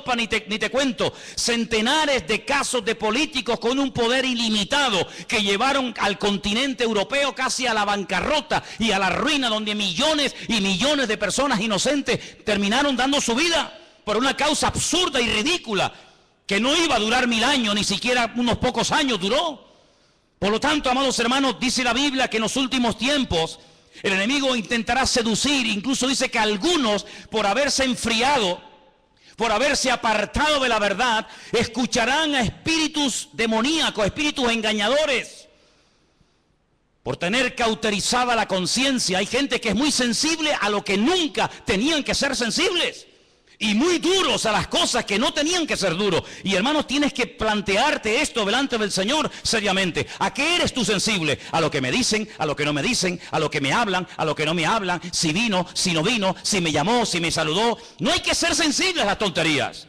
Ni te cuento, centenares de casos de políticos con un poder ilimitado que llevaron al continente europeo casi a la bancarrota y a la ruina, donde millones y millones de personas inocentes terminaron dando su vida por una causa absurda y ridícula que no iba a durar 1000 años, ni siquiera unos pocos años duró. Por lo tanto, amados hermanos, dice la Biblia que en los últimos tiempos el enemigo intentará seducir, incluso dice que algunos, por haberse enfriado, por haberse apartado de la verdad, escucharán a espíritus demoníacos, espíritus engañadores, por tener cauterizada la conciencia. Hay gente que es muy sensible a lo que nunca tenían que ser sensibles, y muy duros a las cosas que no tenían que ser duros. Y hermanos, tienes que plantearte esto delante del Señor seriamente. ¿A qué eres tú sensible? ¿A lo que me dicen, a lo que no me dicen, a lo que me hablan, a lo que no me hablan, si vino, si no vino, si me llamó, si me saludó? No hay que ser sensibles a las tonterías.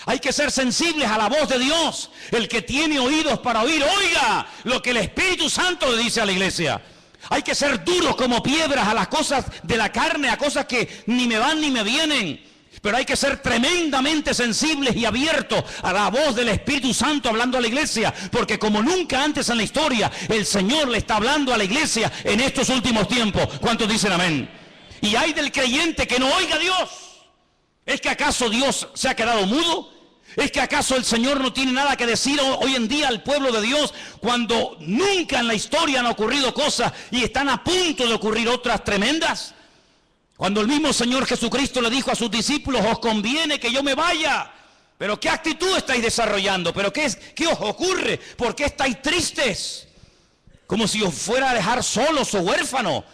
Hay que ser sensibles a la voz de Dios. El que tiene oídos para oír, oiga lo que el Espíritu Santo le dice a la iglesia. Hay que ser duros como piedras a las cosas de la carne, a cosas que ni me van ni me vienen. Pero hay que ser tremendamente sensibles y abiertos a la voz del Espíritu Santo hablando a la iglesia, porque como nunca antes en la historia, el Señor le está hablando a la iglesia en estos últimos tiempos. ¿Cuántos dicen amén? Y hay del creyente que no oiga a Dios. ¿Es que acaso Dios se ha quedado mudo? ¿Es que acaso el Señor no tiene nada que decir hoy en día al pueblo de Dios, cuando nunca en la historia han ocurrido cosas y están a punto de ocurrir otras tremendas? Cuando el mismo Señor Jesucristo le dijo a sus discípulos, os conviene que yo me vaya. Pero ¿qué actitud estáis desarrollando? ¿Pero qué os ocurre? ¿Por qué estáis tristes? Como si os fuera a dejar solos o huérfanos.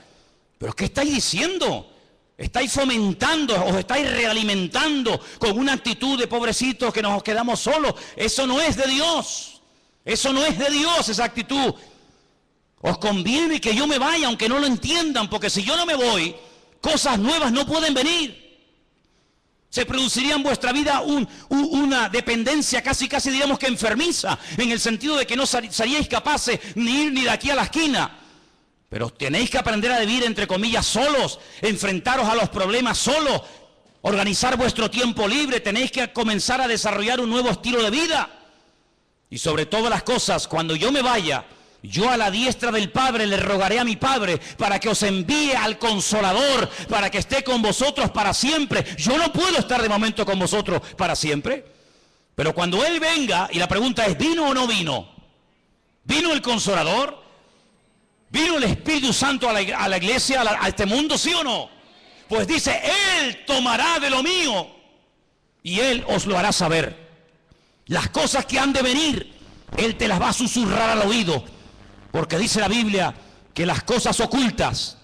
¿Pero qué estáis diciendo? Estáis fomentando, os estáis realimentando con una actitud de pobrecitos que nos quedamos solos. Eso no es de Dios. Eso no es de Dios, esa actitud. Os conviene que yo me vaya, aunque no lo entiendan, porque si yo no me voy, cosas nuevas no pueden venir. Se produciría en vuestra vida una dependencia casi diríamos que enfermiza, en el sentido de que no seríais capaces ni ir ni de aquí a la esquina. Pero tenéis que aprender a vivir, entre comillas, solos, enfrentaros a los problemas solos, organizar vuestro tiempo libre. Tenéis que comenzar a desarrollar un nuevo estilo de vida. Y sobre todas las cosas, cuando yo me vaya, yo a la diestra del Padre le rogaré a mi Padre para que os envíe al Consolador, para que esté con vosotros para siempre. Yo no puedo estar de momento con vosotros para siempre, pero cuando Él venga, y la pregunta es, ¿vino o no vino? ¿Vino el Consolador? ¿Vino el Espíritu Santo a la iglesia, a este mundo, sí o no? Pues dice, Él tomará de lo mío y Él os lo hará saber. Las cosas que han de venir, Él te las va a susurrar al oído. Porque dice la Biblia que las cosas ocultas,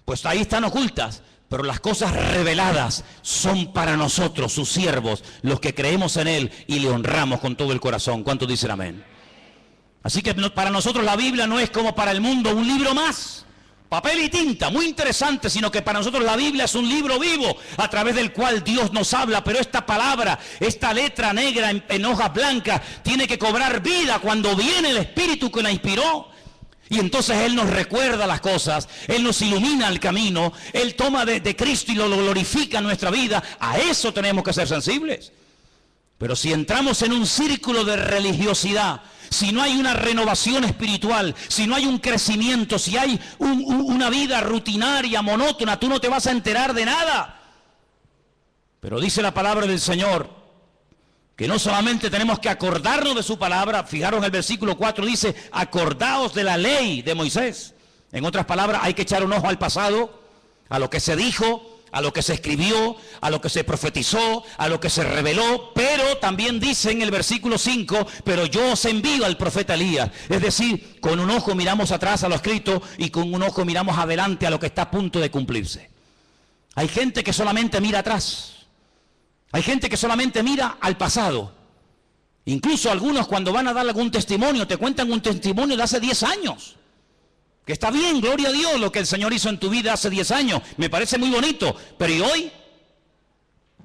pues ahí están ocultas, pero las cosas reveladas son para nosotros, sus siervos, los que creemos en Él y le honramos con todo el corazón. ¿Cuántos dicen amén? Así que para nosotros la Biblia no es como para el mundo un libro más, papel y tinta, muy interesante, sino que para nosotros la Biblia es un libro vivo a través del cual Dios nos habla. Pero esta palabra, esta letra negra en hojas blancas, tiene que cobrar vida cuando viene el Espíritu que la inspiró. Y entonces Él nos recuerda las cosas, Él nos ilumina el camino, Él toma de Cristo y lo glorifica en nuestra vida. A eso tenemos que ser sensibles. Pero si entramos en un círculo de religiosidad, si no hay una renovación espiritual, si no hay un crecimiento, si hay una vida rutinaria, monótona, tú no te vas a enterar de nada. Pero dice la palabra del Señor que no solamente tenemos que acordarnos de su palabra. Fijaros en el versículo 4, dice, acordaos de la ley de Moisés. En otras palabras, hay que echar un ojo al pasado, a lo que se dijo, a lo que se escribió, a lo que se profetizó, a lo que se reveló. Pero también dice en el versículo 5, pero yo os envío al profeta Elías. Es decir, con un ojo miramos atrás a lo escrito y con un ojo miramos adelante a lo que está a punto de cumplirse. Hay gente que solamente mira atrás. Hay gente que solamente mira al pasado. Incluso algunos, cuando van a dar algún testimonio, te cuentan un testimonio de hace 10 años. Que está bien, gloria a Dios, lo que el Señor hizo en tu vida hace 10 años. Me parece muy bonito. Pero ¿y hoy?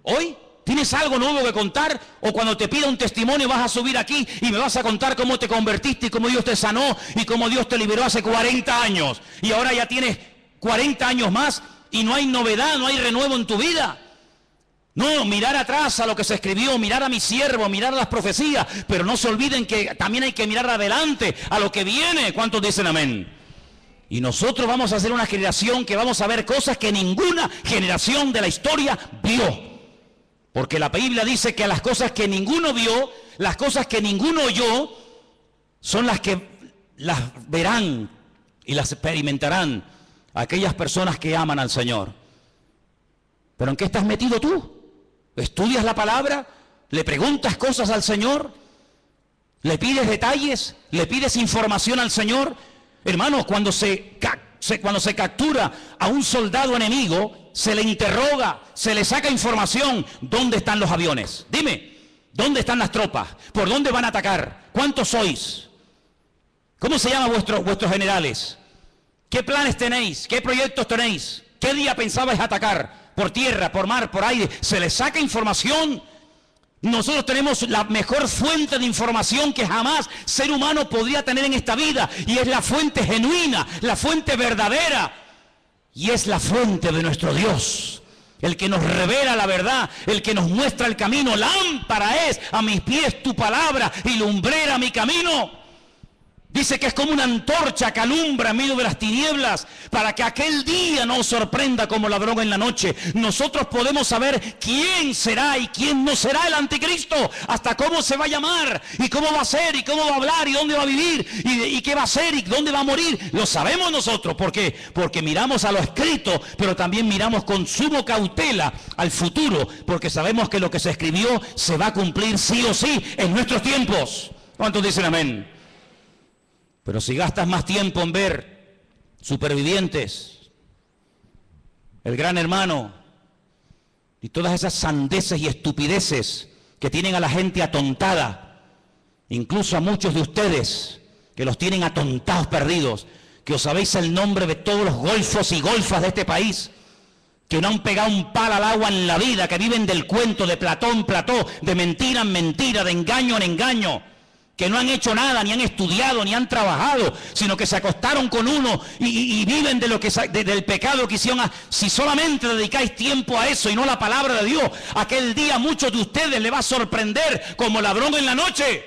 ¿Hoy? ¿Tienes algo nuevo que contar? O cuando te pida un testimonio vas a subir aquí y me vas a contar cómo te convertiste y cómo Dios te sanó y cómo Dios te liberó hace 40 años. Y ahora ya tienes 40 años más y no hay novedad, no hay renuevo en tu vida. No, mirar atrás a lo que se escribió, mirar a mi siervo, mirar a las profecías, pero no se olviden que también hay que mirar adelante, a lo que viene. ¿Cuántos dicen amén? Y nosotros vamos a ser una generación que vamos a ver cosas que ninguna generación de la historia vio. Porque la Biblia dice que las cosas que ninguno vio, las cosas que ninguno oyó, son las que las verán y las experimentarán aquellas personas que aman al Señor. ¿Pero en qué estás metido tú? ¿Estudias la palabra? ¿Le preguntas cosas al Señor? ¿Le pides detalles? ¿Le pides información al Señor? Hermanos, cuando se captura a un soldado enemigo, se le interroga, se le saca información. ¿Dónde están los aviones? Dime, ¿dónde están las tropas? ¿Por dónde van a atacar? ¿Cuántos sois? ¿Cómo se llaman vuestros generales? ¿Qué planes tenéis? ¿Qué proyectos tenéis? ¿Qué día pensabais atacar? ¿Por tierra, por mar, por aire? Se le saca información. Nosotros tenemos la mejor fuente de información que jamás ser humano podría tener en esta vida, y es la fuente genuina, la fuente verdadera, y es la fuente de nuestro Dios, el que nos revela la verdad, el que nos muestra el camino. Lámpara es a mis pies tu palabra y lumbrera mi camino. Dice que es como una antorcha que alumbra en medio de las tinieblas, para que aquel día no os sorprenda como ladrón en la noche. Nosotros podemos saber quién será y quién no será el anticristo, hasta cómo se va a llamar, y cómo va a ser, y cómo va a hablar, y dónde va a vivir, y qué va a hacer, y dónde va a morir. Lo sabemos nosotros. ¿Por qué? Porque miramos a lo escrito, pero también miramos con suma cautela al futuro, porque sabemos que lo que se escribió se va a cumplir sí o sí en nuestros tiempos. ¿Cuántos dicen amén? Pero si gastas más tiempo en ver Supervivientes, El Gran Hermano y todas esas sandeces y estupideces que tienen a la gente atontada, incluso a muchos de ustedes que los tienen atontados, perdidos, que os sabéis el nombre de todos los golfos y golfas de este país, que no han pegado un palo al agua en la vida, que viven del cuento, de plató en plató, de mentira en mentira, de engaño en engaño, que no han hecho nada, ni han estudiado, ni han trabajado, sino que se acostaron con uno y viven de lo que del pecado que hicieron. Si solamente dedicáis tiempo a eso y no a la palabra de Dios, aquel día muchos de ustedes les va a sorprender como ladrón en la noche.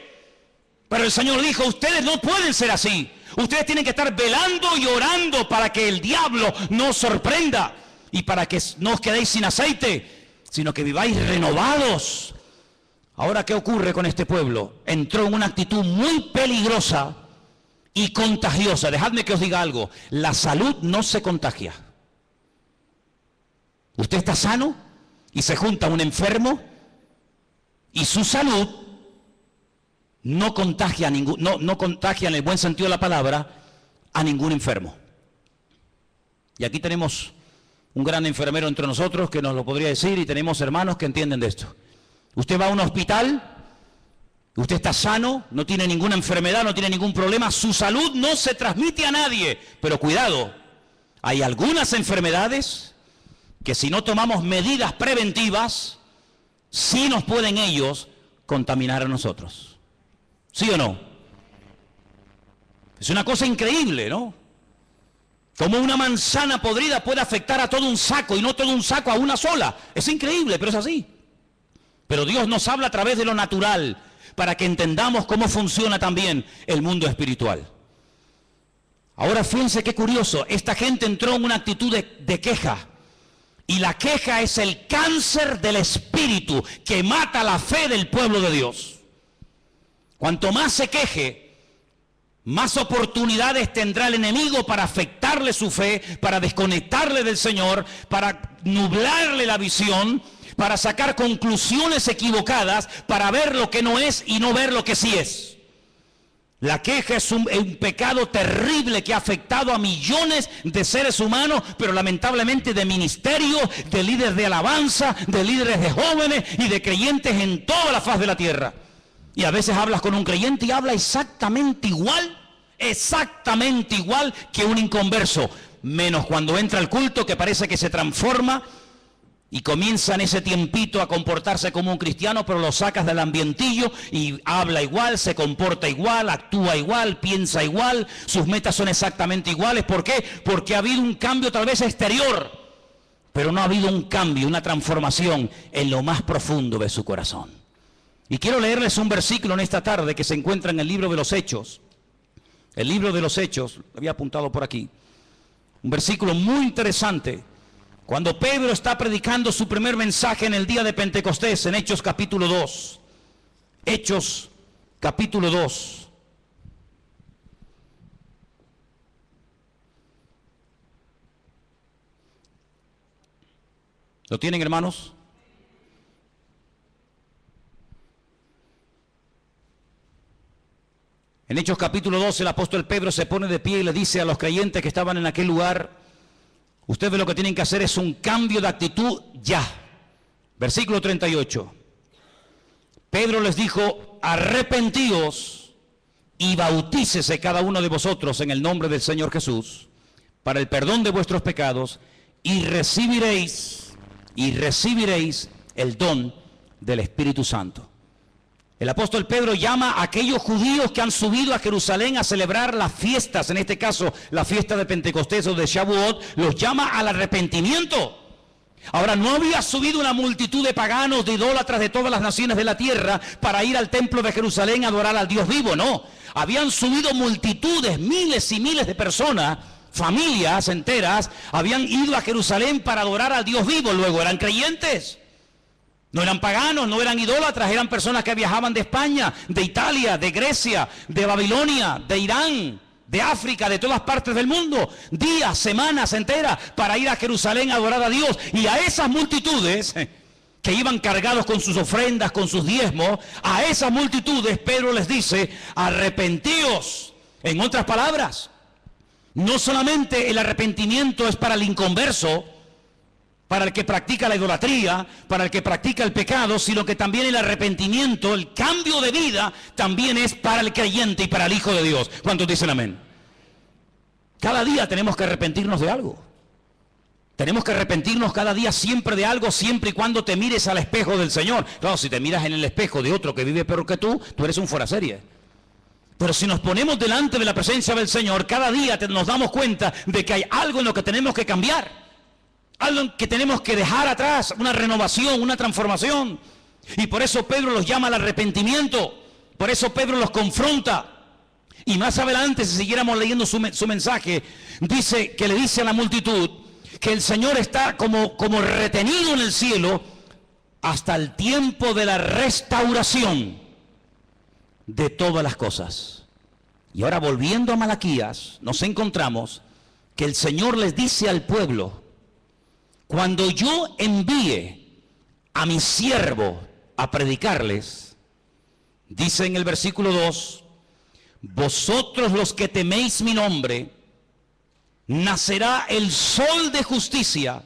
Pero el Señor dijo, ustedes no pueden ser así. Ustedes tienen que estar velando y orando para que el diablo no os sorprenda y para que no os quedéis sin aceite, sino que viváis renovados. Ahora, ¿qué ocurre con este pueblo? Entró en una actitud muy peligrosa y contagiosa. Dejadme que os diga algo. La salud no se contagia. Usted está sano y se junta un enfermo y su salud no contagia, no contagia en el buen sentido de la palabra a ningún enfermo. Y aquí tenemos un gran enfermero entre nosotros que nos lo podría decir, y tenemos hermanos que entienden de esto. Usted va a un hospital, usted está sano, no tiene ninguna enfermedad, no tiene ningún problema, su salud no se transmite a nadie. Pero cuidado, hay algunas enfermedades que si no tomamos medidas preventivas, sí nos pueden ellos contaminar a nosotros. ¿Sí o no? Es una cosa increíble, ¿no? Como una manzana podrida puede afectar a todo un saco y no todo un saco a una sola. Es increíble, pero es así. Pero Dios nos habla a través de lo natural para que entendamos cómo funciona también el mundo espiritual. Ahora fíjense qué curioso, esta gente entró en una actitud de queja. Y la queja es el cáncer del espíritu que mata la fe del pueblo de Dios. Cuanto más se queje, más oportunidades tendrá el enemigo para afectarle su fe, para desconectarle del Señor, para nublarle la visión, para sacar conclusiones equivocadas, para ver lo que no es y no ver lo que sí es. La queja es un pecado terrible que ha afectado a millones de seres humanos, pero lamentablemente de ministerios, de líderes de alabanza, de líderes de jóvenes y de creyentes en toda la faz de la tierra. Y a veces hablas con un creyente y habla exactamente igual que un inconverso, menos cuando entra al culto, que parece que se transforma y comienza en ese tiempito a comportarse como un cristiano, pero lo sacas del ambientillo y habla igual, se comporta igual, actúa igual, piensa igual, sus metas son exactamente iguales. ¿Por qué? Porque ha habido un cambio tal vez exterior, pero no ha habido un cambio, una transformación en lo más profundo de su corazón. Y quiero leerles un versículo en esta tarde que se encuentra en el libro de los Hechos. El libro de los Hechos, lo había apuntado por aquí. Un versículo muy interesante. Cuando Pedro está predicando su primer mensaje en el día de Pentecostés, en Hechos capítulo 2. Hechos capítulo 2. ¿Lo tienen, hermanos? En Hechos capítulo 2 el apóstol Pedro se pone de pie y le dice a los creyentes que estaban en aquel lugar: ustedes lo que tienen que hacer es un cambio de actitud ya. Versículo 38. Pedro les dijo: arrepentíos y bautícese cada uno de vosotros en el nombre del Señor Jesús para el perdón de vuestros pecados y recibiréis el don del Espíritu Santo. El apóstol Pedro llama a aquellos judíos que han subido a Jerusalén a celebrar las fiestas, en este caso la fiesta de Pentecostés o de Shavuot, los llama al arrepentimiento. Ahora, no había subido una multitud de paganos, de idólatras de todas las naciones de la tierra para ir al templo de Jerusalén a adorar al Dios vivo, no. Habían subido multitudes, miles y miles de personas, familias enteras, habían ido a Jerusalén para adorar al Dios vivo. Luego eran creyentes, no eran paganos, no eran idólatras, eran personas que viajaban de España, de Italia, de Grecia, de Babilonia, de Irán, de África, de todas partes del mundo, días, semanas enteras para ir a Jerusalén a adorar a Dios. Y a esas multitudes que iban cargados con sus ofrendas, con sus diezmos, a esas multitudes Pedro les dice: arrepentíos. En otras palabras, no solamente el arrepentimiento es para el inconverso, para el que practica la idolatría, para el que practica el pecado, sino que también el arrepentimiento, el cambio de vida, también es para el creyente y para el Hijo de Dios. ¿Cuántos dicen amén? Cada día tenemos que arrepentirnos de algo. Tenemos que arrepentirnos cada día siempre de algo, siempre y cuando te mires al espejo del Señor. Claro, si te miras en el espejo de otro que vive peor que tú eres un fuera serie. Pero si nos ponemos delante de la presencia del Señor, cada día nos damos cuenta de que hay algo en lo que tenemos que cambiar, algo que tenemos que dejar atrás, una renovación, una transformación. Y por eso Pedro los llama al arrepentimiento, por eso Pedro los confronta. Y más adelante, si siguiéramos leyendo su mensaje, dice que le dice a la multitud que el Señor está como retenido en el cielo hasta el tiempo de la restauración de todas las cosas. Y ahora, volviendo a Malaquías, nos encontramos que el Señor les dice al pueblo: cuando yo envíe a mi siervo a predicarles, dice en el versículo 2: vosotros los que teméis mi nombre, nacerá el sol de justicia,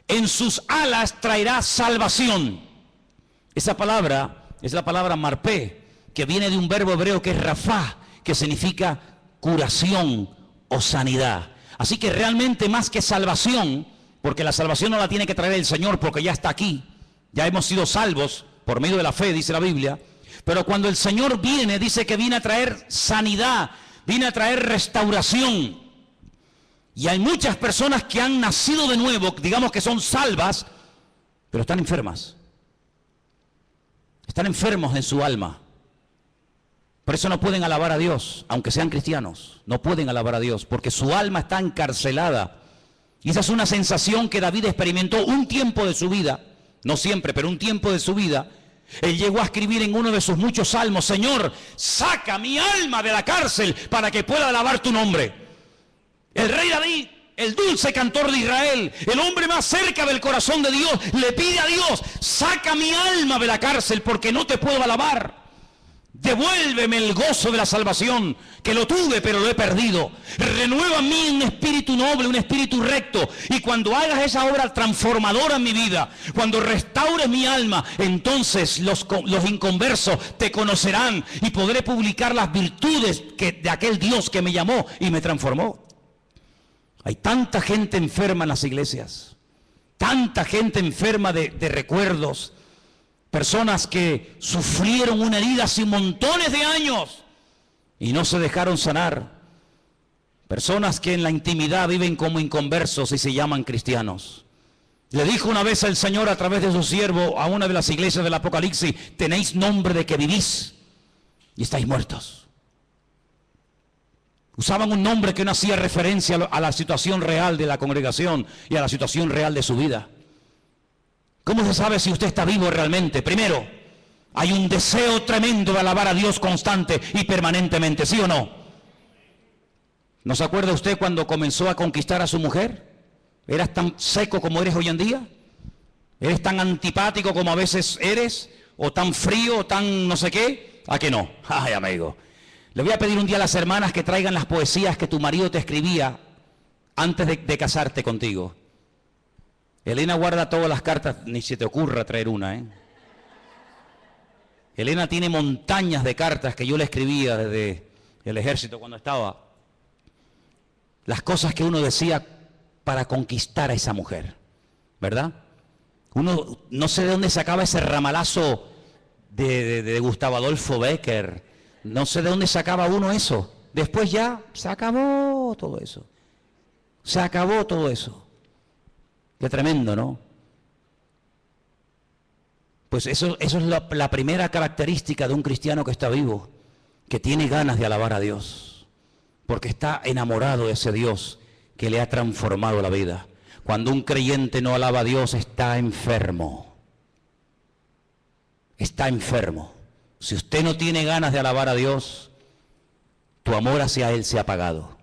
en sus alas traerá salvación. Esa palabra es la palabra marpé, que viene de un verbo hebreo que es rafá, que significa curación o sanidad. Así que realmente, más que salvación, porque la salvación no la tiene que traer el Señor, porque ya está aquí, ya hemos sido salvos por medio de la fe, dice la Biblia. Pero cuando el Señor viene, dice que viene a traer sanidad, viene a traer restauración. Y hay muchas personas que han nacido de nuevo, digamos que son salvas, pero están enfermas. Están enfermos en su alma. Por eso no pueden alabar a Dios, aunque sean cristianos. No pueden alabar a Dios, porque su alma está encarcelada. Y esa es una sensación que David experimentó un tiempo de su vida. No siempre, pero un tiempo de su vida. Él llegó a escribir en uno de sus muchos salmos: Señor, saca mi alma de la cárcel para que pueda alabar tu nombre. El rey David, el dulce cantor de Israel, el hombre más cerca del corazón de Dios, le pide a Dios: saca mi alma de la cárcel porque no te puedo alabar. Devuélveme el gozo de la salvación, que lo tuve pero lo he perdido. Renueva en mí un espíritu noble, un espíritu recto. Y cuando hagas esa obra transformadora en mi vida, cuando restaures mi alma, entonces los inconversos te conocerán y podré publicar las virtudes de aquel Dios que me llamó y me transformó. Hay tanta gente enferma en las iglesias, tanta gente enferma de recuerdos. Personas que sufrieron una herida hace montones de años y no se dejaron sanar. Personas que en la intimidad viven como inconversos y se llaman cristianos. Le dijo una vez el Señor a través de su siervo a una de las iglesias del Apocalipsis: tenéis nombre de que vivís y estáis muertos. Usaban un nombre que no hacía referencia a la situación real de la congregación y a la situación real de su vida. ¿Cómo se sabe si usted está vivo realmente? Primero, hay un deseo tremendo de alabar a Dios constante y permanentemente, ¿sí o no? ¿No se acuerda usted cuando comenzó a conquistar a su mujer? ¿Eras tan seco como eres hoy en día? ¿Eres tan antipático como a veces eres? ¿O tan frío, o tan no sé qué? ¿A que no? Ay, amigo. Le voy a pedir un día a las hermanas que traigan las poesías que tu marido te escribía antes de casarte contigo. Elena guarda todas las cartas, ni se te ocurra traer una, ¿eh? Elena tiene montañas de cartas que yo le escribía desde el ejército cuando estaba. Las cosas que uno decía para conquistar a esa mujer, ¿verdad? Uno no sé de dónde sacaba ese ramalazo de Gustavo Adolfo Bécquer, no sé de dónde sacaba uno eso. Después ya se acabó todo eso. Se acabó todo eso. Qué tremendo, ¿no? Pues eso es la primera característica de un cristiano que está vivo, que tiene ganas de alabar a Dios, porque está enamorado de ese Dios que le ha transformado la vida. Cuando un creyente no alaba a Dios, está enfermo. Está enfermo. Si usted no tiene ganas de alabar a Dios, tu amor hacia Él se ha apagado.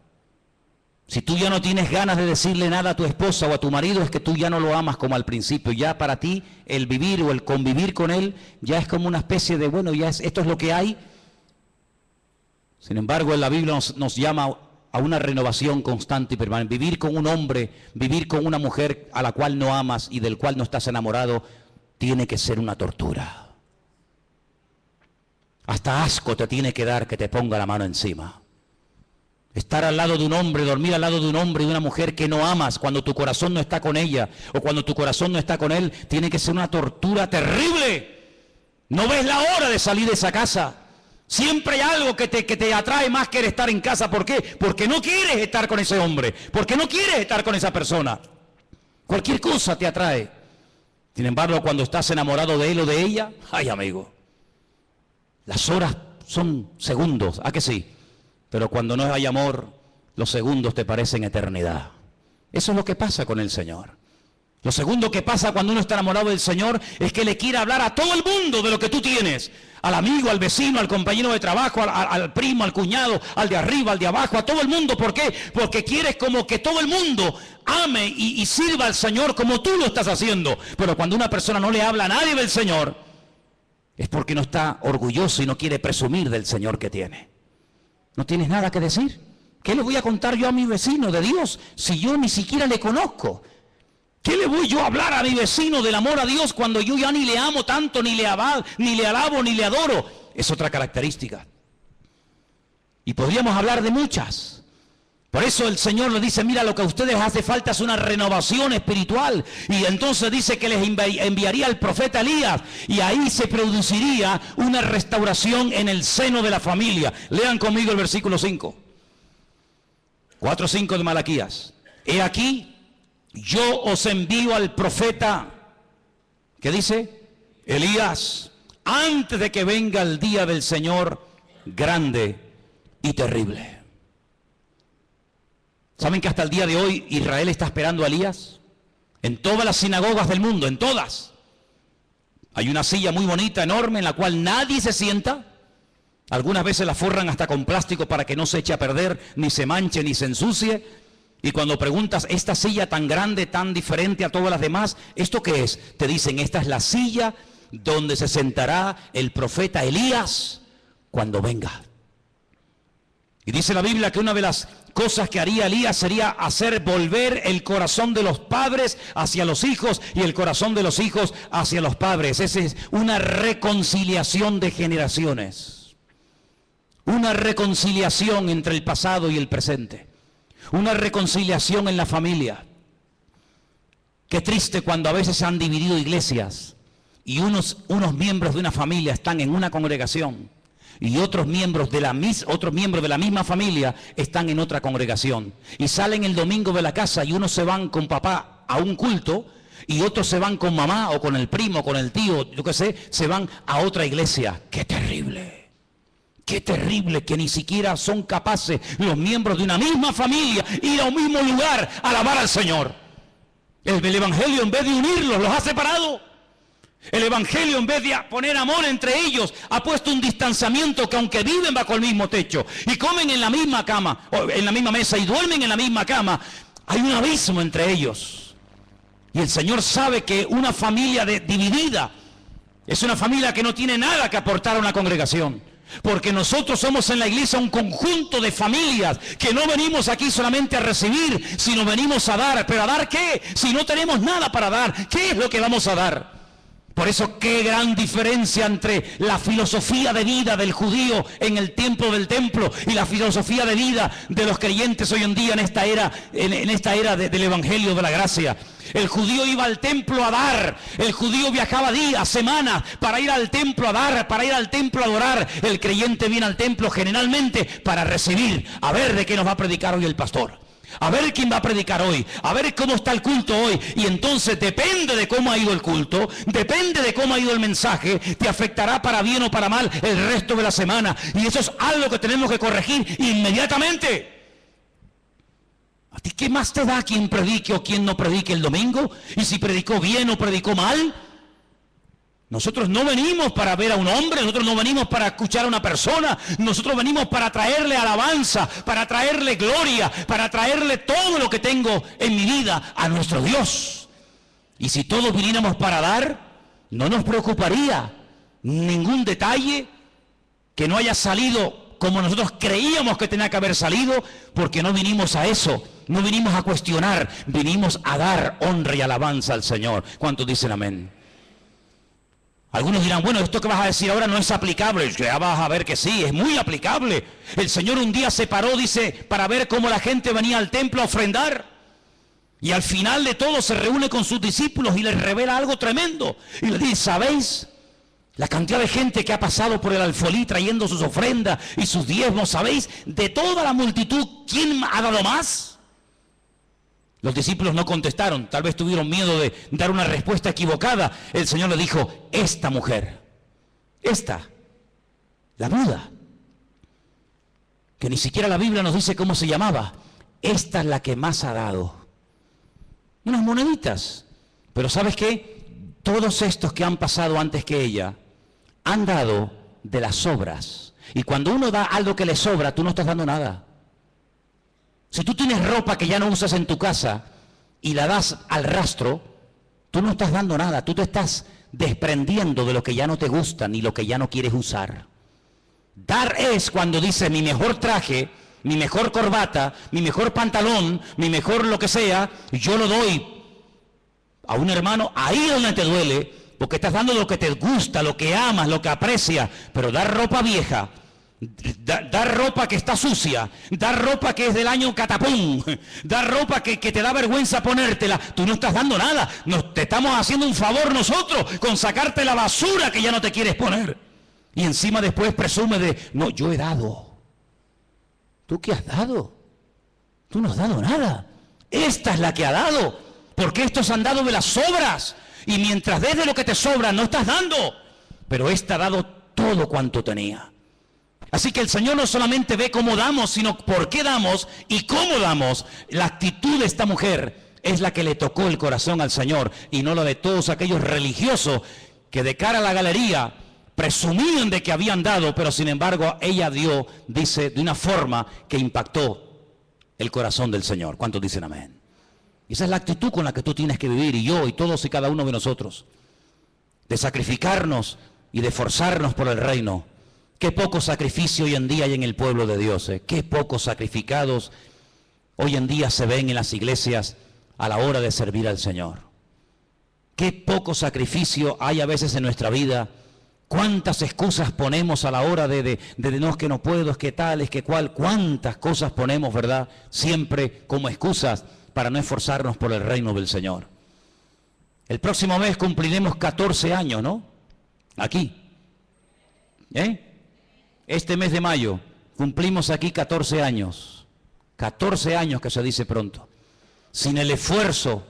Si tú ya no tienes ganas de decirle nada a tu esposa o a tu marido, es que tú ya no lo amas como al principio. Ya para ti el vivir o el convivir con él ya es como una especie de, bueno, esto es lo que hay. Sin embargo, en la Biblia nos llama a una renovación constante y permanente. Vivir con un hombre, vivir con una mujer a la cual no amas y del cual no estás enamorado, tiene que ser una tortura. Hasta asco te tiene que dar que te ponga la mano encima. Estar al lado de un hombre, dormir al lado de un hombre y de una mujer que no amas cuando tu corazón no está con ella o cuando tu corazón no está con él, tiene que ser una tortura terrible. No ves la hora de salir de esa casa. Siempre hay algo que te atrae más que estar en casa. ¿Por qué? Porque no quieres estar con ese hombre, porque no quieres estar con esa persona. Cualquier cosa te atrae. Sin embargo, cuando estás enamorado de él o de ella, ay amigo, las horas son segundos, ¿a que sí? Pero cuando no hay amor, los segundos te parecen eternidad. Eso es lo que pasa con el Señor. Lo segundo que pasa cuando uno está enamorado del Señor es que le quiere hablar a todo el mundo de lo que tú tienes. Al amigo, al vecino, al compañero de trabajo, al primo, al cuñado, al de arriba, al de abajo, a todo el mundo. ¿Por qué? Porque quieres como que todo el mundo ame y sirva al Señor como tú lo estás haciendo. Pero cuando una persona no le habla a nadie del Señor, es porque no está orgulloso y no quiere presumir del Señor que tiene. ¿No tienes nada que decir? ¿Qué le voy a contar yo a mi vecino de Dios si yo ni siquiera le conozco? ¿Qué le voy yo a hablar a mi vecino del amor a Dios cuando yo ya ni le amo tanto, ni le alabo, ni le adoro? Es otra característica. Y podríamos hablar de muchas. Por eso el Señor le dice, mira, lo que a ustedes hace falta es una renovación espiritual. Y entonces dice que les enviaría al profeta Elías. Y ahí se produciría una restauración en el seno de la familia. Lean conmigo el versículo 5. 4:5 de Malaquías. He aquí, yo os envío al profeta, ¿qué dice? Elías, antes de que venga el día del Señor grande y terrible. ¿Saben que hasta el día de hoy Israel está esperando a Elías? En todas las sinagogas del mundo, en todas. Hay una silla muy bonita, enorme, en la cual nadie se sienta. Algunas veces la forran hasta con plástico para que no se eche a perder, ni se manche, ni se ensucie. Y cuando preguntas, esta silla tan grande, tan diferente a todas las demás, ¿esto qué es? Te dicen, esta es la silla donde se sentará el profeta Elías cuando venga. Y dice la Biblia que una de las cosas que haría Elías sería hacer volver el corazón de los padres hacia los hijos y el corazón de los hijos hacia los padres. Esa es una reconciliación de generaciones. Una reconciliación entre el pasado y el presente. Una reconciliación en la familia. Qué triste cuando a veces se han dividido iglesias y unos miembros de una familia están en una congregación y otros miembros de la misma familia están en otra congregación. Y salen el domingo de la casa y unos se van con papá a un culto Y otros se van con mamá o con el primo, con el tío, yo qué sé, se van a otra iglesia. ¡Qué terrible! ¡Qué terrible que ni siquiera son capaces los miembros de una misma familia ir a un mismo lugar a alabar al Señor! El Evangelio, en vez de unirlos, los ha separado. El Evangelio, en vez de poner amor entre ellos, ha puesto un distanciamiento que aunque viven bajo el mismo techo y comen en la misma cama, o en la misma mesa y duermen en la misma cama, hay un abismo entre ellos. Y el Señor sabe que una familia dividida es una familia que no tiene nada que aportar a una congregación. Porque nosotros somos en la iglesia un conjunto de familias que no venimos aquí solamente a recibir, sino venimos a dar. ¿Pero a dar qué? Si no tenemos nada para dar, ¿qué es lo que vamos a dar? Por eso, qué gran diferencia entre la filosofía de vida del judío en el tiempo del templo y la filosofía de vida de los creyentes hoy en día en esta era del Evangelio de la Gracia. El judío iba al templo a dar, el judío viajaba días, semanas para ir al templo a dar, para ir al templo a adorar. El creyente viene al templo generalmente para recibir, a ver de qué nos va a predicar hoy el pastor. A ver quién va a predicar hoy, a ver cómo está el culto hoy. Y entonces depende de cómo ha ido el culto, depende de cómo ha ido el mensaje, te afectará para bien o para mal el resto de la semana. Y eso es algo que tenemos que corregir inmediatamente. ¿A ti qué más te da quién predique o quién no predique el domingo? Y si predicó bien o predicó mal. Nosotros no venimos para ver a un hombre, nosotros no venimos para escuchar a una persona, nosotros venimos para traerle alabanza, para traerle gloria, para traerle todo lo que tengo en mi vida a nuestro Dios. Y si todos viniéramos para dar, no nos preocuparía ningún detalle que no haya salido como nosotros creíamos que tenía que haber salido, porque no vinimos a eso, no vinimos a cuestionar, vinimos a dar honra y alabanza al Señor. ¿Cuántos dicen amén? Algunos dirán, bueno, esto que vas a decir ahora no es aplicable. Ya vas a ver que sí, es muy aplicable. El Señor un día se paró, dice, para ver cómo la gente venía al templo a ofrendar. Y al final de todo se reúne con sus discípulos y les revela algo tremendo. Y les dice, ¿sabéis? La cantidad de gente que ha pasado por el alfolí trayendo sus ofrendas y sus diezmos, ¿sabéis? De toda la multitud, ¿quién ha dado más? Los discípulos no contestaron, tal vez tuvieron miedo de dar una respuesta equivocada. El Señor le dijo, esta mujer, la viuda, que ni siquiera la Biblia nos dice cómo se llamaba, esta es la que más ha dado. Unas moneditas. Pero ¿sabes qué? Todos estos que han pasado antes que ella han dado de las sobras. Y cuando uno da algo que le sobra, tú no estás dando nada. Si tú tienes ropa que ya no usas en tu casa y la das al rastro, tú no estás dando nada, tú te estás desprendiendo de lo que ya no te gusta ni lo que ya no quieres usar. Dar es cuando dice mi mejor traje, mi mejor corbata, mi mejor pantalón, mi mejor lo que sea, yo lo doy a un hermano ahí donde te duele, porque estás dando lo que te gusta, lo que amas, lo que aprecias. Pero dar ropa vieja, dar ropa que está sucia, dar ropa que es del año catapum, dar ropa que te da vergüenza ponértela, tú no estás dando nada. Te estamos haciendo un favor nosotros con sacarte la basura que ya no te quieres poner. Y encima después presume de, no, yo he dado. ¿Tú qué has dado? Tú no has dado nada. Esta es la que ha dado, porque estos han dado de las sobras. Y mientras des de lo que te sobra, no estás dando. Pero esta ha dado todo cuanto tenía. Así que el Señor no solamente ve cómo damos, sino por qué damos y cómo damos. La actitud de esta mujer es la que le tocó el corazón al Señor y no la de todos aquellos religiosos que de cara a la galería presumían de que habían dado, pero sin embargo ella dio, dice, de una forma que impactó el corazón del Señor. ¿Cuántos dicen amén? Esa es la actitud con la que tú tienes que vivir, y yo y todos y cada uno de nosotros, de sacrificarnos y de esforzarnos por el reino. Qué poco sacrificio hoy en día hay en el pueblo de Dios, qué pocos sacrificados hoy en día se ven en las iglesias a la hora de servir al Señor. Qué poco sacrificio hay a veces en nuestra vida. Cuántas excusas ponemos a la hora de no, es que no puedo, es que tal, es que cual. Cuántas cosas ponemos, ¿verdad? Siempre como excusas para no esforzarnos por el reino del Señor. El próximo mes cumpliremos 14 años, ¿no? Aquí. Este mes de mayo cumplimos aquí 14 años. 14 años que se dice pronto. Sin el esfuerzo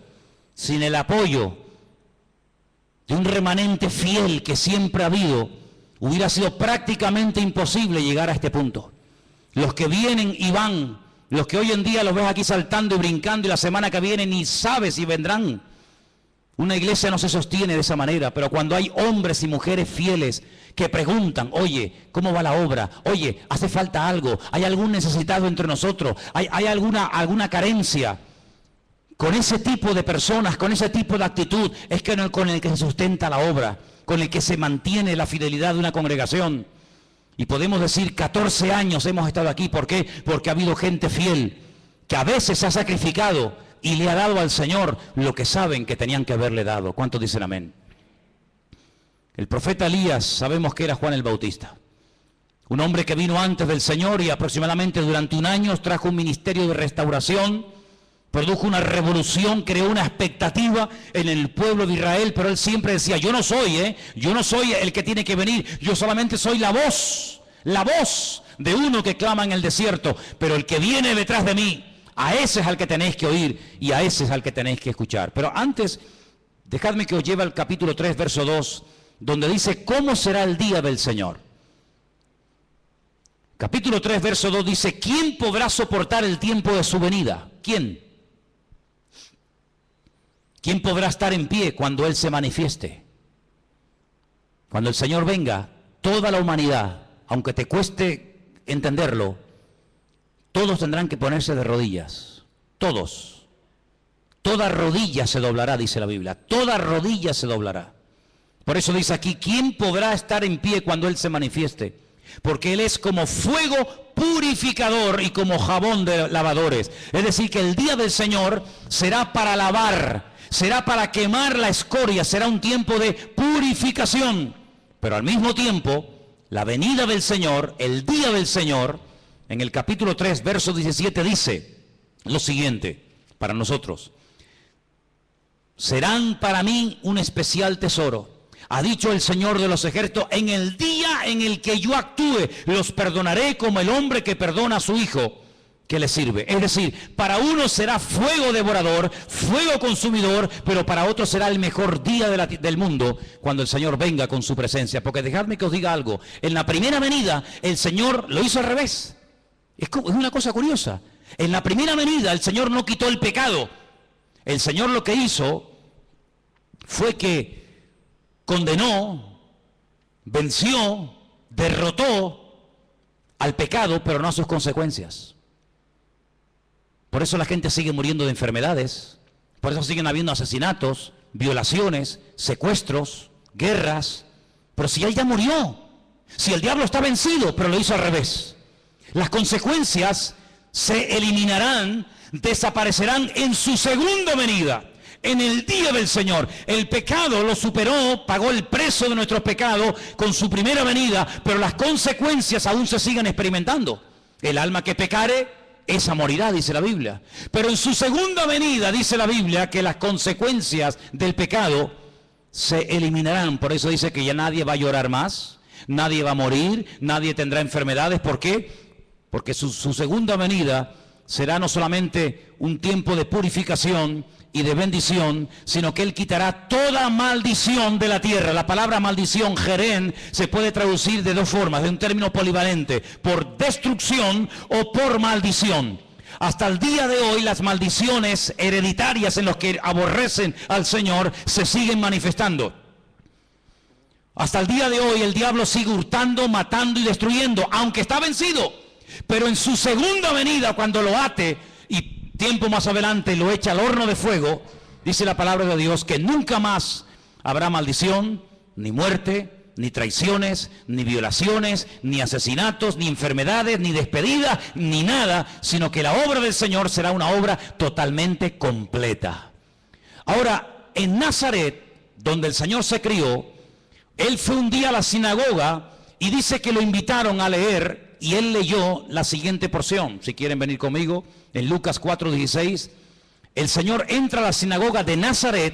sin el apoyo de un remanente fiel que siempre ha habido, hubiera sido prácticamente imposible llegar a este punto. Los que vienen y van, los que hoy en día los ves aquí saltando y brincando y la semana que viene ni sabes si vendrán. Una iglesia no se sostiene de esa manera, pero cuando hay hombres y mujeres fieles que preguntan, oye, ¿cómo va la obra? Oye, ¿hace falta algo? ¿Hay algún necesitado entre nosotros? ¿Hay alguna carencia? Con ese tipo de personas, con ese tipo de actitud, es con el que se sustenta la obra, con el que se mantiene la fidelidad de una congregación. Y podemos decir, 14 años hemos estado aquí. ¿Por qué? Porque ha habido gente fiel, que a veces se ha sacrificado y le ha dado al Señor lo que saben que tenían que haberle dado. ¿Cuántos dicen amén? El profeta Elías, sabemos que era Juan el Bautista. Un hombre que vino antes del Señor y aproximadamente durante un año trajo un ministerio de restauración, produjo una revolución, creó una expectativa en el pueblo de Israel, pero él siempre decía, yo no soy el que tiene que venir, yo solamente soy la voz de uno que clama en el desierto, pero el que viene detrás de mí, a ese es al que tenéis que oír y a ese es al que tenéis que escuchar. Pero antes, dejadme que os lleve al capítulo 3, verso 2, donde dice, ¿cómo será el día del Señor? Capítulo 3, verso 2 dice, ¿quién podrá soportar el tiempo de su venida? ¿Quién? ¿Quién podrá estar en pie cuando Él se manifieste? Cuando el Señor venga, toda la humanidad, aunque te cueste entenderlo, todos tendrán que ponerse de rodillas. Todos. Toda rodilla se doblará, dice la Biblia. Toda rodilla se doblará. Por eso dice aquí, ¿quién podrá estar en pie cuando Él se manifieste? Porque Él es como fuego purificador y como jabón de lavadores. Es decir, que el día del Señor será para lavar, será para quemar la escoria, será un tiempo de purificación. Pero al mismo tiempo, la venida del Señor, el día del Señor, en el capítulo 3, verso 17 dice lo siguiente para nosotros. Serán para mí un especial tesoro. Ha dicho el Señor de los ejércitos, en el día en el que yo actúe, los perdonaré como el hombre que perdona a su hijo que le sirve. Es decir, para uno será fuego devorador, fuego consumidor, pero para otros será el mejor día del mundo cuando el Señor venga con su presencia. Porque dejadme que os diga algo, en la primera venida el Señor lo hizo al revés. Es una cosa curiosa. En la primera venida el Señor no quitó el pecado. El Señor lo que hizo fue que condenó, venció, derrotó al pecado, pero no a sus consecuencias. Por eso la gente sigue muriendo de enfermedades, por eso siguen habiendo asesinatos, violaciones, secuestros, guerras. Pero si Él ya murió, si el diablo está vencido, pero lo hizo al revés. Las consecuencias se eliminarán, desaparecerán en su segunda venida. En el día del Señor, el pecado lo superó, pagó el precio de nuestros pecados con su primera venida, pero las consecuencias aún se siguen experimentando. El alma que pecare, esa morirá, dice la Biblia. Pero en su segunda venida, dice la Biblia, que las consecuencias del pecado se eliminarán. Por eso dice que ya nadie va a llorar más, nadie va a morir, nadie tendrá enfermedades. ¿Por qué? Porque su segunda venida será no solamente un tiempo de purificación y de bendición, sino que Él quitará toda maldición de la tierra. La palabra maldición, jerén, se puede traducir de dos formas, de un término polivalente, por destrucción o por maldición. Hasta el día de hoy las maldiciones hereditarias en los que aborrecen al Señor se siguen manifestando. Hasta el día de hoy el diablo sigue hurtando, matando y destruyendo, aunque está vencido. Pero en su segunda venida, cuando lo ate y tiempo más adelante lo echa al horno de fuego, dice la palabra de Dios que nunca más habrá maldición, ni muerte, ni traiciones, ni violaciones, ni asesinatos, ni enfermedades, ni despedidas, ni nada, sino que la obra del Señor será una obra totalmente completa. Ahora, en Nazaret, donde el Señor se crió, Él fue un día a la sinagoga y dice que lo invitaron a leer. Y él leyó la siguiente porción, si quieren venir conmigo, en Lucas 4:16. El Señor entra a la sinagoga de Nazaret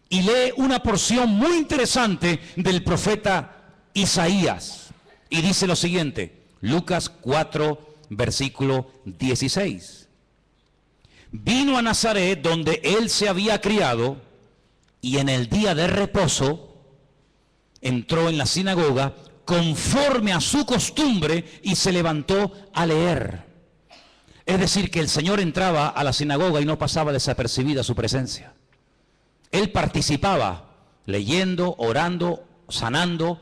y lee una porción muy interesante del profeta Isaías. Y dice lo siguiente, Lucas 4, versículo 16. vino a Nazaret, donde él se había criado, y en el día de reposo entró en la sinagoga conforme a su costumbre y se levantó a leer. Es decir, que el Señor entraba a la sinagoga y no pasaba desapercibida su presencia. Él participaba leyendo, orando, sanando.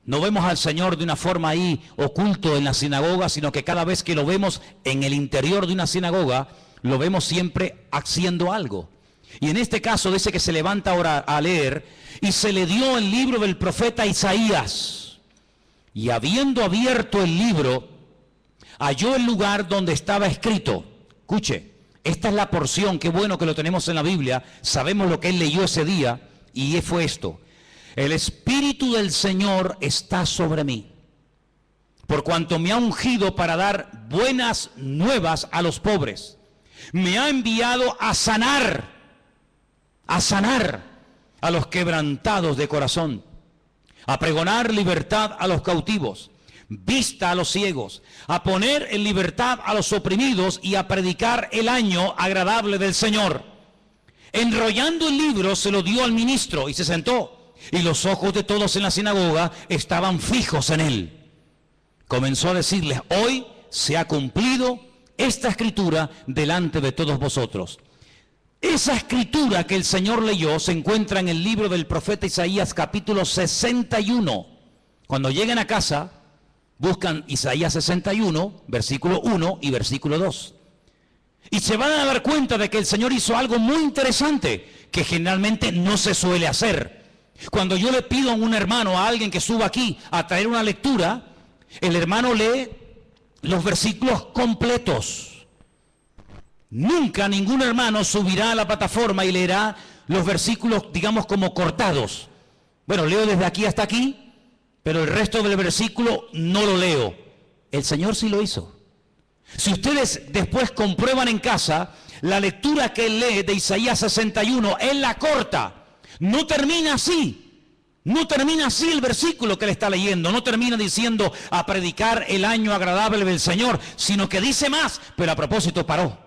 No vemos al Señor de una forma ahí oculto en la sinagoga, sino que cada vez que lo vemos en el interior de una sinagoga, lo vemos siempre haciendo algo. Y en este caso dice que se levanta ahora a leer, y se le dio el libro del profeta Isaías. Y habiendo abierto el libro, halló el lugar donde estaba escrito. Escuche, esta es la porción, qué bueno que lo tenemos en la Biblia, sabemos lo que él leyó ese día, y fue esto: el Espíritu del Señor está sobre mí, por cuanto me ha ungido para dar buenas nuevas a los pobres. Me ha enviado a sanar a los quebrantados de corazón, a pregonar libertad a los cautivos, vista a los ciegos, a poner en libertad a los oprimidos y a predicar el año agradable del Señor. Enrollando el libro se lo dio al ministro y se sentó, y los ojos de todos en la sinagoga estaban fijos en él. Comenzó a decirles: hoy se ha cumplido esta escritura delante de todos vosotros. Esa escritura que el Señor leyó se encuentra en el libro del profeta Isaías, capítulo 61. Cuando lleguen a casa, buscan Isaías 61, versículo 1 y versículo 2. Y se van a dar cuenta de que el Señor hizo algo muy interesante, que generalmente no se suele hacer. Cuando yo le pido a un hermano, a alguien que suba aquí a traer una lectura, el hermano lee los versículos completos. Nunca ningún hermano subirá a la plataforma y leerá los versículos, digamos, como cortados. Bueno, leo desde aquí hasta aquí, pero el resto del versículo no lo leo. El Señor sí lo hizo. Si ustedes después comprueban en casa, la lectura que él lee de Isaías 61, él la corta. No termina así. No termina así el versículo que él está leyendo. No termina diciendo a predicar el año agradable del Señor, sino que dice más, pero a propósito paró.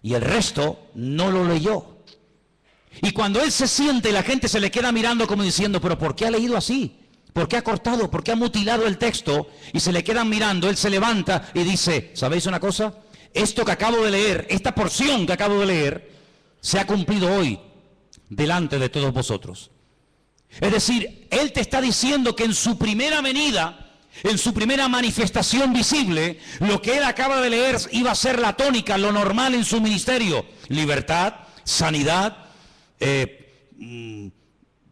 Y el resto no lo leyó. Y cuando él se siente, la gente se le queda mirando como diciendo: pero ¿por qué ha leído así? ¿Por qué ha cortado? ¿Por qué ha mutilado el texto? Y se le quedan mirando. Él se levanta y dice: ¿sabéis una cosa? Esto que acabo de leer, esta porción que acabo de leer, se ha cumplido hoy delante de todos vosotros. Es decir, él te está diciendo que en su primera venida, en su primera manifestación visible, lo que él acaba de leer iba a ser la tónica, lo normal en su ministerio: libertad, sanidad,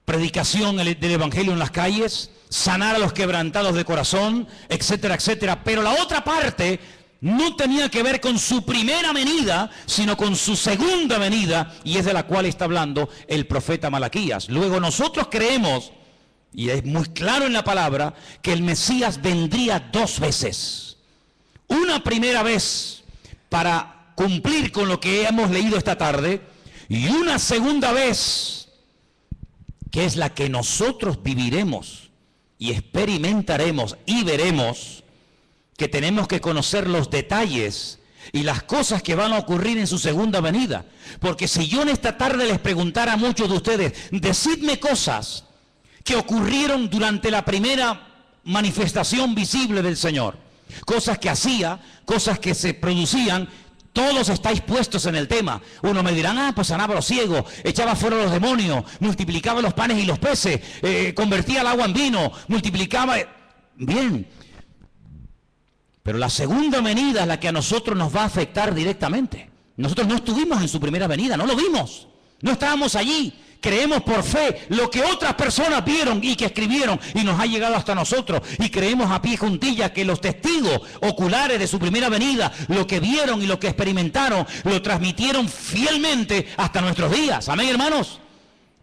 predicación del evangelio en las calles, sanar a los quebrantados de corazón, etcétera, etcétera. Pero la otra parte no tenía que ver con su primera venida, sino con su segunda venida, y es de la cual está hablando el profeta Malaquías. Luego nosotros creemos, y es muy claro en la palabra, que el Mesías vendría dos veces. Una primera vez para cumplir con lo que hemos leído esta tarde, y una segunda vez, que es la que nosotros viviremos y experimentaremos y veremos, que tenemos que conocer los detalles y las cosas que van a ocurrir en su segunda venida. Porque si yo en esta tarde les preguntara a muchos de ustedes: decidme cosas que ocurrieron durante la primera manifestación visible del Señor, cosas que hacía, cosas que se producían, todos estáis puestos en el tema. Uno me dirán: pues sanaba a los ciegos, echaba fuera a los demonios, multiplicaba los panes y los peces, convertía el agua en vino, multiplicaba... Bien, pero la segunda venida es la que a nosotros nos va a afectar directamente. Nosotros no estuvimos en su primera venida, no lo vimos, no estábamos allí. Creemos por fe lo que otras personas vieron y que escribieron y nos ha llegado hasta nosotros. Y creemos a pie juntillas que los testigos oculares de su primera venida, lo que vieron y lo que experimentaron, lo transmitieron fielmente hasta nuestros días. Amén, hermanos.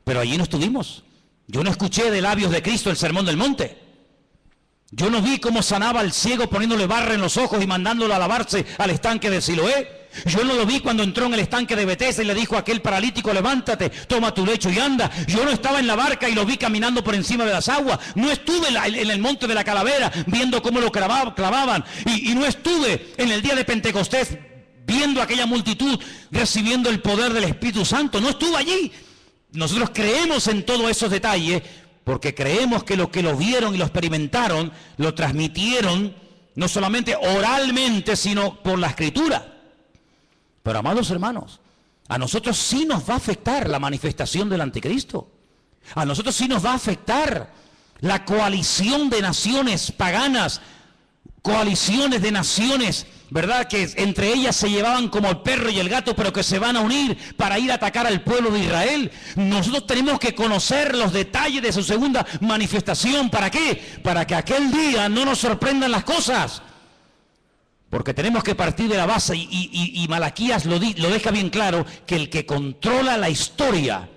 Pero allí no estuvimos. Yo no escuché de labios de Cristo el sermón del monte. Yo no vi cómo sanaba al ciego poniéndole barra en los ojos y mandándolo a lavarse al estanque de Siloé. Yo no lo vi cuando entró en el estanque de Betesda y le dijo a aquel paralítico: levántate, toma tu lecho y anda. Yo no estaba en la barca y lo vi caminando por encima de las aguas. No estuve en el monte de la Calavera viendo cómo lo clavaban. Y no estuve en el día de Pentecostés viendo aquella multitud recibiendo el poder del Espíritu Santo. No estuvo allí. Nosotros creemos en todos esos detalles porque creemos que los que lo vieron y lo experimentaron, lo transmitieron no solamente oralmente, sino por la Escritura. Pero amados hermanos, a nosotros sí nos va a afectar la manifestación del anticristo. A nosotros sí nos va a afectar la coalición de naciones paganas, coaliciones de naciones, ¿verdad? Que entre ellas se llevaban como el perro y el gato, pero que se van a unir para ir a atacar al pueblo de Israel. Nosotros tenemos que conocer los detalles de su segunda manifestación. ¿Para qué? Para que aquel día no nos sorprendan las cosas. Porque tenemos que partir de la base, y Malaquías lo deja bien claro, que el que controla la historia,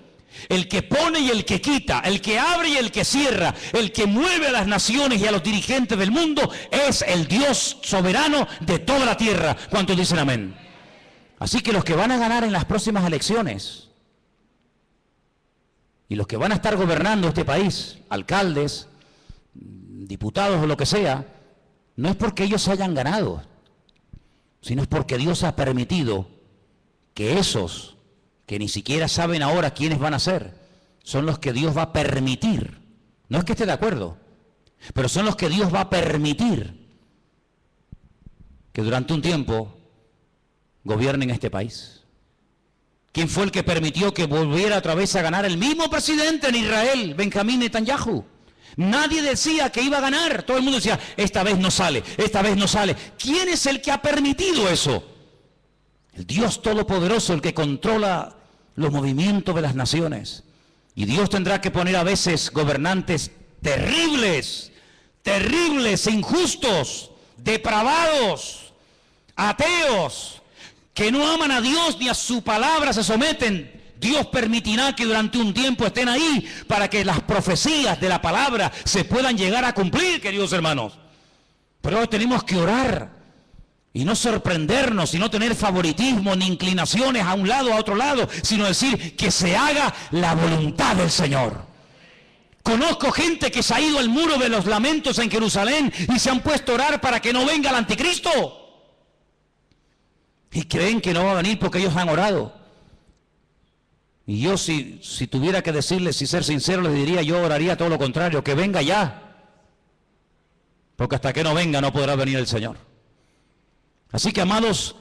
el que pone y el que quita, el que abre y el que cierra, el que mueve a las naciones y a los dirigentes del mundo, es el Dios soberano de toda la tierra. ¿Cuántos dicen amén? Así que los que van a ganar en las próximas elecciones y los que van a estar gobernando este país, alcaldes, diputados o lo que sea, no es porque ellos hayan ganado, sino es porque Dios ha permitido que esos que ni siquiera saben ahora quiénes van a ser, son los que Dios va a permitir. No es que esté de acuerdo, pero son los que Dios va a permitir que durante un tiempo gobiernen este país. ¿Quién fue el que permitió que volviera otra vez a ganar el mismo presidente en Israel, Benjamín Netanyahu? Nadie decía que iba a ganar, todo el mundo decía, esta vez no sale, esta vez no sale. ¿Quién es el que ha permitido eso? El Dios Todopoderoso, el que controla los movimientos de las naciones. Y Dios tendrá que poner a veces gobernantes terribles, terribles, injustos, depravados, ateos, que no aman a Dios ni a su palabra se someten. Dios permitirá que durante un tiempo estén ahí para que las profecías de la palabra se puedan llegar a cumplir, queridos hermanos. Pero tenemos que orar y no sorprendernos y no tener favoritismo ni inclinaciones a un lado o a otro lado, sino decir que se haga la voluntad del Señor. Conozco gente que se ha ido al muro de los lamentos en Jerusalén y se han puesto a orar para que no venga el anticristo. Y creen que no va a venir porque ellos han orado. Y yo si tuviera que decirles y ser sincero, les diría, yo oraría todo lo contrario, que venga ya. Porque hasta que no venga no podrá venir el Señor. Así que, amados,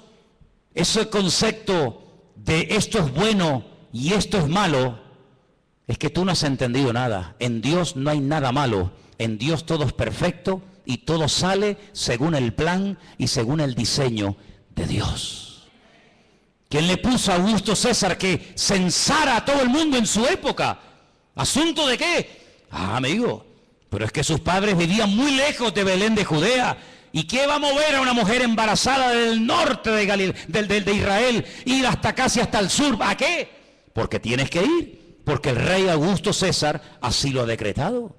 ese concepto de esto es bueno y esto es malo, es que tú no has entendido nada. En Dios no hay nada malo. En Dios todo es perfecto y todo sale según el plan y según el diseño de Dios. ¿Quién le puso a Augusto César que censara a todo el mundo en su época? ¿Asunto de qué? Amigo, pero es que sus padres vivían muy lejos de Belén de Judea. ¿Y qué va a mover a una mujer embarazada del norte de Israel, ir hasta casi hasta el sur? ¿A qué? Porque tienes que ir, porque el rey Augusto César así lo ha decretado.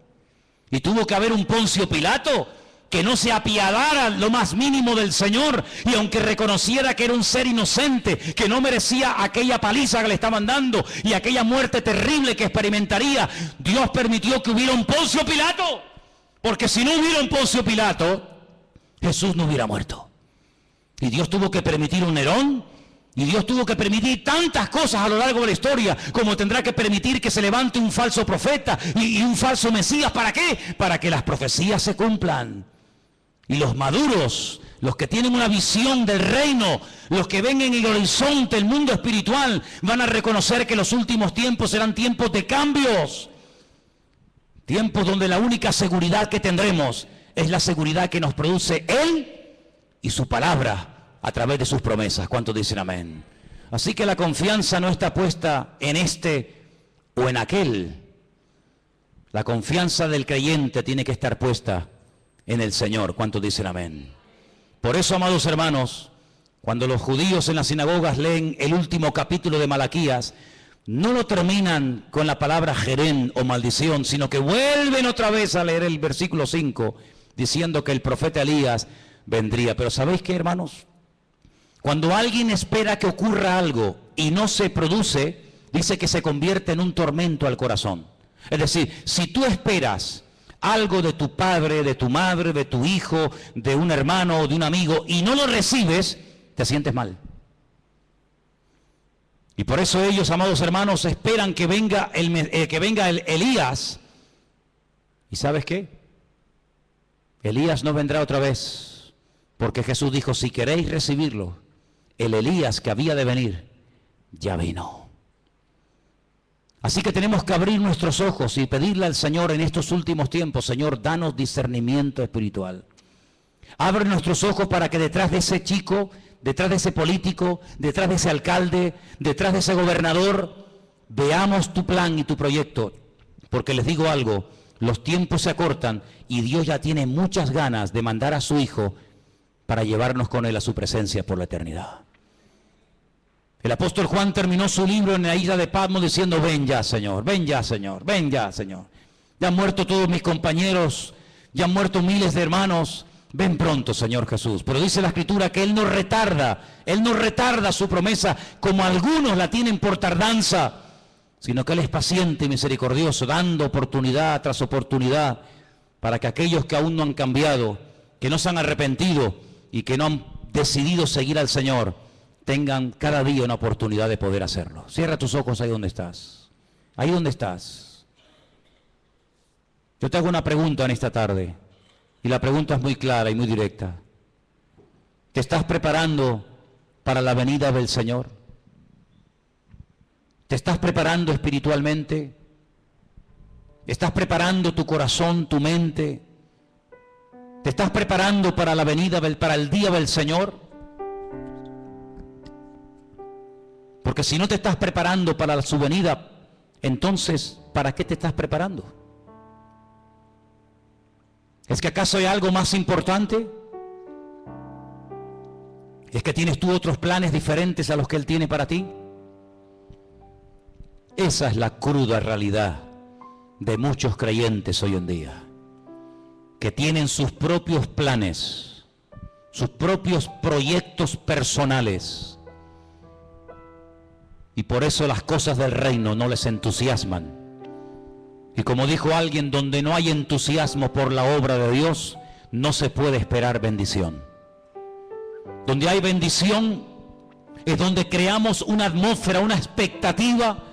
Y tuvo que haber un Poncio Pilato que no se apiadara lo más mínimo del Señor, y aunque reconociera que era un ser inocente, que no merecía aquella paliza que le estaban dando y aquella muerte terrible que experimentaría, Dios permitió que hubiera un Poncio Pilato, porque si no hubiera un Poncio Pilato, Jesús no hubiera muerto. Y Dios tuvo que permitir un Nerón, y Dios tuvo que permitir tantas cosas a lo largo de la historia, como tendrá que permitir que se levante un falso profeta y un falso Mesías. ¿Para qué? Para que las profecías se cumplan. Y los maduros, los que tienen una visión del reino, los que ven en el horizonte el mundo espiritual, van a reconocer que los últimos tiempos serán tiempos de cambios. Tiempos donde la única seguridad que tendremos es la seguridad que nos produce Él y su palabra a través de sus promesas. ¿Cuántos dicen amén? Así que la confianza no está puesta en este o en aquel. La confianza del creyente tiene que estar puesta en el Señor. ¿Cuántos dicen amén? Por eso, amados hermanos, cuando los judíos en las sinagogas leen el último capítulo de Malaquías, no lo terminan con la palabra jerén o maldición, sino que vuelven otra vez a leer el versículo 5, diciendo que el profeta Elías vendría. Pero ¿sabéis qué, hermanos? Cuando alguien espera que ocurra algo y no se produce, dice que se convierte en un tormento al corazón. Es decir, si tú esperas algo de tu padre, de tu madre, de tu hijo, de un hermano o de un amigo y no lo recibes, te sientes mal. Y por eso ellos, amados hermanos, esperan que venga el Elías. ¿Y sabes qué? Elías no vendrá otra vez, porque Jesús dijo, si queréis recibirlo, el Elías que había de venir, ya vino. Así que tenemos que abrir nuestros ojos y pedirle al Señor en estos últimos tiempos, Señor, danos discernimiento espiritual. Abre nuestros ojos para que detrás de ese chico, detrás de ese político, detrás de ese alcalde, detrás de ese gobernador, veamos tu plan y tu proyecto. Porque les digo algo, los tiempos se acortan y Dios ya tiene muchas ganas de mandar a su Hijo para llevarnos con Él a su presencia por la eternidad. El apóstol Juan terminó su libro en la isla de Patmos diciendo, ven ya, Señor, ven ya, Señor, ven ya, Señor. Ya han muerto todos mis compañeros, ya han muerto miles de hermanos, ven pronto, Señor Jesús. Pero dice la Escritura que Él no retarda su promesa como algunos la tienen por tardanza, sino que Él es paciente y misericordioso, dando oportunidad tras oportunidad para que aquellos que aún no han cambiado, que no se han arrepentido y que no han decidido seguir al Señor, tengan cada día una oportunidad de poder hacerlo. Cierra tus ojos ahí donde estás. Ahí donde estás. Yo te hago una pregunta en esta tarde. Y la pregunta es muy clara y muy directa. ¿Te estás preparando para la venida del Señor? ¿Te estás preparando espiritualmente? ¿Estás preparando tu corazón, tu mente? ¿Te estás preparando para la venida, para el día del Señor? Porque si no te estás preparando para su venida, entonces, ¿para qué te estás preparando? ¿Es que acaso hay algo más importante? ¿Es que tienes tú otros planes diferentes a los que Él tiene para ti? Esa es la cruda realidad de muchos creyentes hoy en día, que tienen sus propios planes, sus propios proyectos personales, y por eso las cosas del reino no les entusiasman. Y como dijo alguien, donde no hay entusiasmo por la obra de Dios, no se puede esperar bendición. Donde hay bendición es donde creamos una atmósfera, una expectativa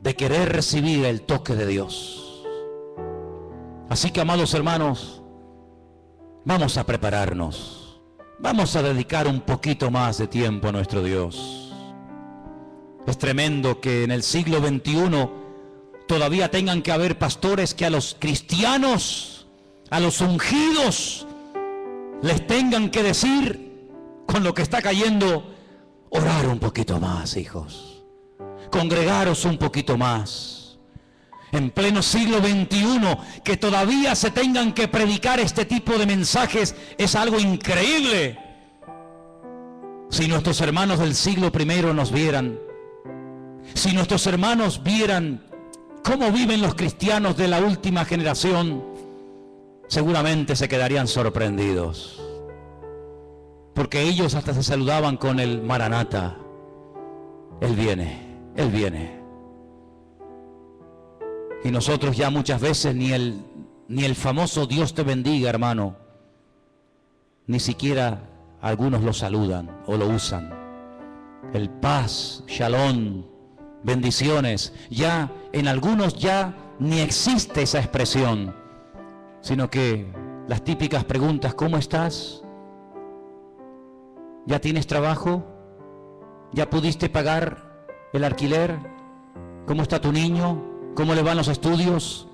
de querer recibir el toque de Dios. Así que, amados hermanos, vamos a prepararnos. Vamos a dedicar un poquito más de tiempo a nuestro Dios. Es tremendo que en el siglo XXI todavía tengan que haber pastores que a los cristianos, a los ungidos, les tengan que decir, con lo que está cayendo, orar un poquito más, hijos. Congregaros un poquito más. En pleno siglo XXI, que todavía se tengan que predicar este tipo de mensajes, es algo increíble. Si nuestros hermanos del siglo I nos vieran, si nuestros hermanos vieran cómo viven los cristianos de la última generación, seguramente se quedarían sorprendidos. Porque ellos hasta se saludaban con el Maranata. Él viene, Él viene. Y nosotros ya muchas veces ni el famoso Dios te bendiga, hermano, ni siquiera algunos lo saludan o lo usan. El paz, shalom, bendiciones, ya en algunos ya ni existe esa expresión, sino que las típicas preguntas, ¿cómo estás? ¿Ya tienes trabajo? ¿Ya pudiste pagar el alquiler? ¿Cómo está tu niño? ¿Cómo le van los estudios?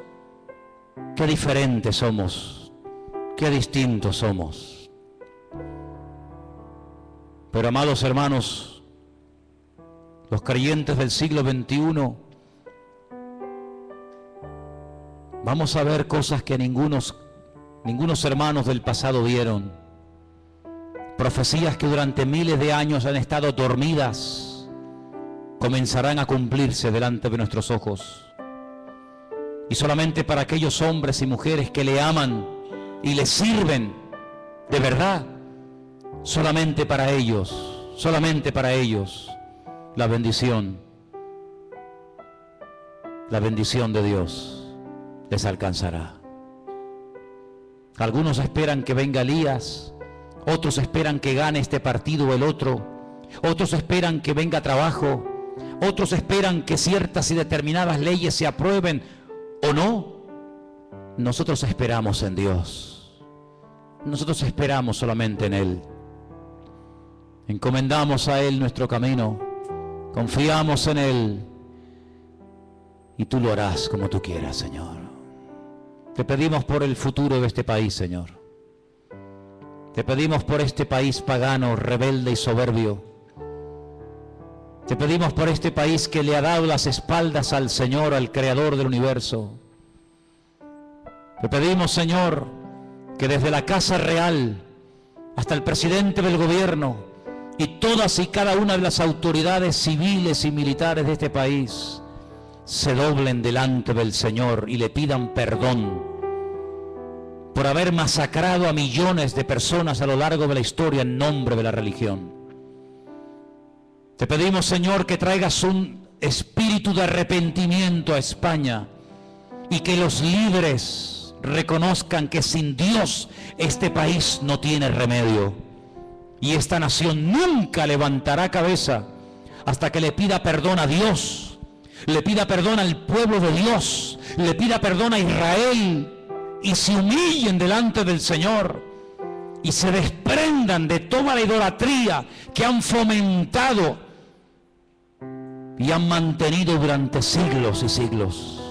Qué diferentes somos, qué distintos somos. Pero, amados hermanos, los creyentes del siglo XXI, vamos a ver cosas que ningunos hermanos del pasado vieron. Profecías que durante miles de años han estado dormidas, comenzarán a cumplirse delante de nuestros ojos. Y solamente para aquellos hombres y mujeres que le aman y le sirven de verdad, solamente para ellos, la bendición de Dios les alcanzará. Algunos esperan que venga Elías, otros esperan que gane este partido o el otro, otros esperan que venga trabajo, otros esperan que ciertas y determinadas leyes se aprueben o no. Nosotros esperamos en Dios. Nosotros esperamos solamente en Él. Encomendamos a Él nuestro camino, confiamos en Él y Tú lo harás como Tú quieras, Señor. Te pedimos por el futuro de este país, Señor. Te pedimos por este país pagano, rebelde y soberbio. Te pedimos por este país que le ha dado las espaldas al Señor, al Creador del universo. Te pedimos, Señor, que desde la Casa Real hasta el presidente del gobierno y todas y cada una de las autoridades civiles y militares de este país se doblen delante del Señor y le pidan perdón por haber masacrado a millones de personas a lo largo de la historia en nombre de la religión. Te pedimos, Señor, que traigas un espíritu de arrepentimiento a España y que los líderes reconozcan que sin Dios este país no tiene remedio y esta nación nunca levantará cabeza hasta que le pida perdón a Dios, le pida perdón al pueblo de Dios, le pida perdón a Israel y se humillen delante del Señor y se desprendan de toda la idolatría que han fomentado y han mantenido durante siglos y siglos.